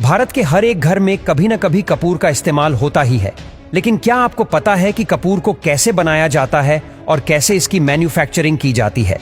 भारत के हर एक घर में कभी न कभी कपूर का इस्तेमाल होता ही है, लेकिन क्या आपको पता है कि कपूर को कैसे बनाया जाता है और कैसे इसकी मैन्युफैक्चरिंग की जाती है?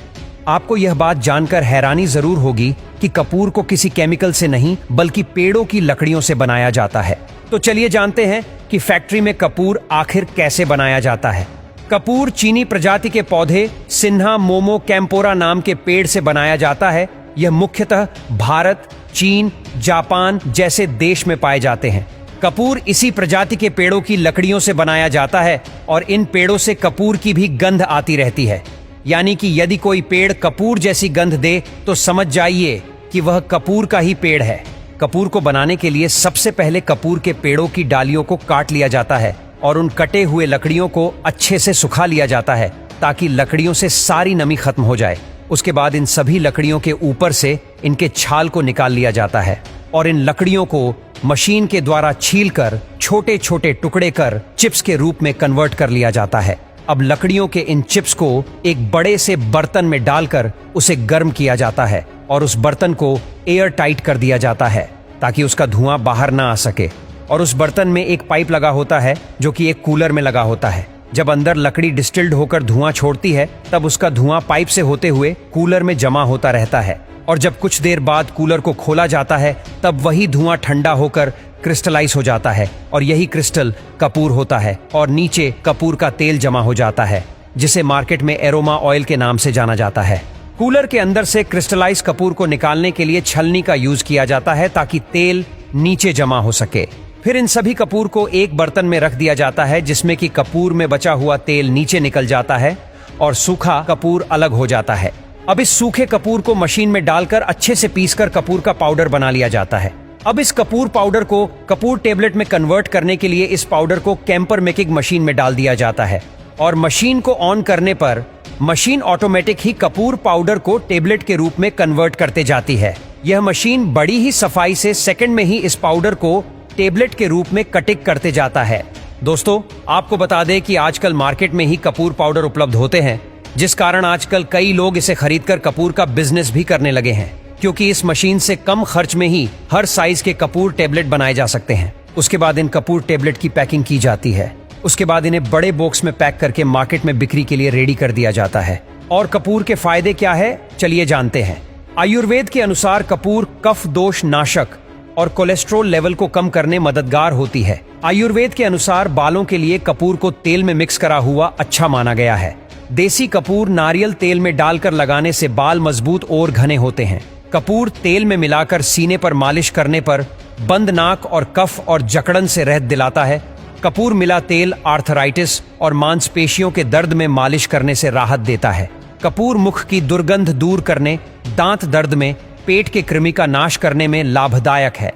आपको यह बात जानकर हैरानी जरूर होगी कि कपूर को किसी केमिकल से नहीं बल्कि पेड़ों की लकड़ियों से बनाया जाता है। तो चलिए जानते हैं कि फैक्ट्री में कपूर आखिर कैसे बनाया जाता है। कपूर चीनी प्रजाति के पौधे सिन्हा मोमो कैम्पोरा नाम के पेड़ से बनाया जाता है। यह मुख्यतः भारत, चीन, जापान जैसे देश में पाए जाते हैं। कपूर इसी प्रजाति के पेड़ों की लकड़ियों से बनाया जाता है और इन पेड़ों से कपूर की भी गंध आती रहती है। यानी कि यदि कोई पेड़ कपूर जैसी गंध दे तो समझ जाइए कि वह कपूर का ही पेड़ है। कपूर को बनाने के लिए सबसे पहले कपूर के पेड़ों की डालियों को काट लिया जाता है और उन कटे हुए लकड़ियों को अच्छे से सुखा लिया जाता है ताकि लकड़ियों से सारी नमी खत्म हो जाए। उसके बाद इन सभी लकड़ियों के ऊपर से इनके छाल को निकाल लिया जाता है और इन लकड़ियों को मशीन के द्वारा छीलकर छोटे छोटे टुकड़े कर चिप्स के रूप में कन्वर्ट कर लिया जाता है। अब लकड़ियों के इन चिप्स को एक बड़े से बर्तन में डालकर उसे गर्म किया जाता है और उस बर्तन को एयर टाइट कर दिया जाता है ताकि उसका धुआं बाहर ना आ सके। और उस बर्तन में एक पाइप लगा होता है जो कि एक कूलर में लगा होता है। जब अंदर लकड़ी डिस्टिल्ड होकर धुआं छोड़ती है तब उसका धुआं पाइप से होते हुए कूलर में जमा होता रहता है और जब कुछ देर बाद कूलर को खोला जाता है तब वही धुआं ठंडा होकर क्रिस्टलाइज हो जाता है और यही क्रिस्टल कपूर होता है और नीचे कपूर का तेल जमा हो जाता है जिसे मार्केट में एरोमा ऑयल के नाम से जाना जाता है। कूलर के अंदर से क्रिस्टलाइज कपूर को निकालने के लिए छलनी का यूज किया जाता है ताकि तेल नीचे जमा हो सके। फिर इन सभी कपूर को एक बर्तन में रख दिया जाता है जिसमें कि कपूर में बचा हुआ तेल नीचे निकल जाता है और सूखा कपूर अलग हो जाता है। अब इस सूखे कपूर को मशीन में डालकर अच्छे से पीसकर कपूर का पाउडर बना लिया जाता है। अब इस कपूर पाउडर को कपूर टेबलेट में कन्वर्ट करने के लिए इस पाउडर को कैंपर मेकिंग मशीन में डाल दिया जाता है और मशीन को ऑन करने पर मशीन ऑटोमेटिक ही कपूर पाउडर को टेबलेट के रूप में कन्वर्ट करते जाती है। यह मशीन बड़ी ही सफाई से सेकंड में ही इस पाउडर को टेबलेट के रूप में कटिंग करते जाता है। दोस्तों, आपको बता दें कि आजकल मार्केट में ही कपूर पाउडर उपलब्ध होते हैं, जिस कारण आजकल कई लोग इसे खरीदकर कपूर का बिजनेस भी करने लगे हैं, क्योंकि इस मशीन से कम खर्च में ही हर साइज के कपूर टेबलेट बनाए जा सकते हैं। उसके बाद इन कपूर टेबलेट की पैकिंग की जाती है। उसके बाद इन्हें बड़े बॉक्स में पैक करके मार्केट में बिक्री के लिए रेडी कर दिया जाता है। और कपूर के फायदे क्या है, चलिए जानते हैं। आयुर्वेद के अनुसार कपूर कफ दोष नाशक और कोलेस्ट्रॉल लेवल को कम करने मददगार होती है। आयुर्वेद के अनुसार बालों के लिए कपूर को तेल में मिक्स करा हुआ अच्छा माना गया है। देसी कपूर नारियल तेल में डालकर लगाने से बाल मजबूत और घने होते हैं। कपूर तेल में मिलाकर सीने पर मालिश करने पर बंद नाक और कफ और जकड़न से राहत दिलाता है। कपूर मिला तेल आर्थराइटिस और मांसपेशियों के दर्द में मालिश करने से राहत देता है। कपूर मुख की दुर्गंध दूर करने, दांत दर्द में, पेट के कृमि का नाश करने में लाभदायक है।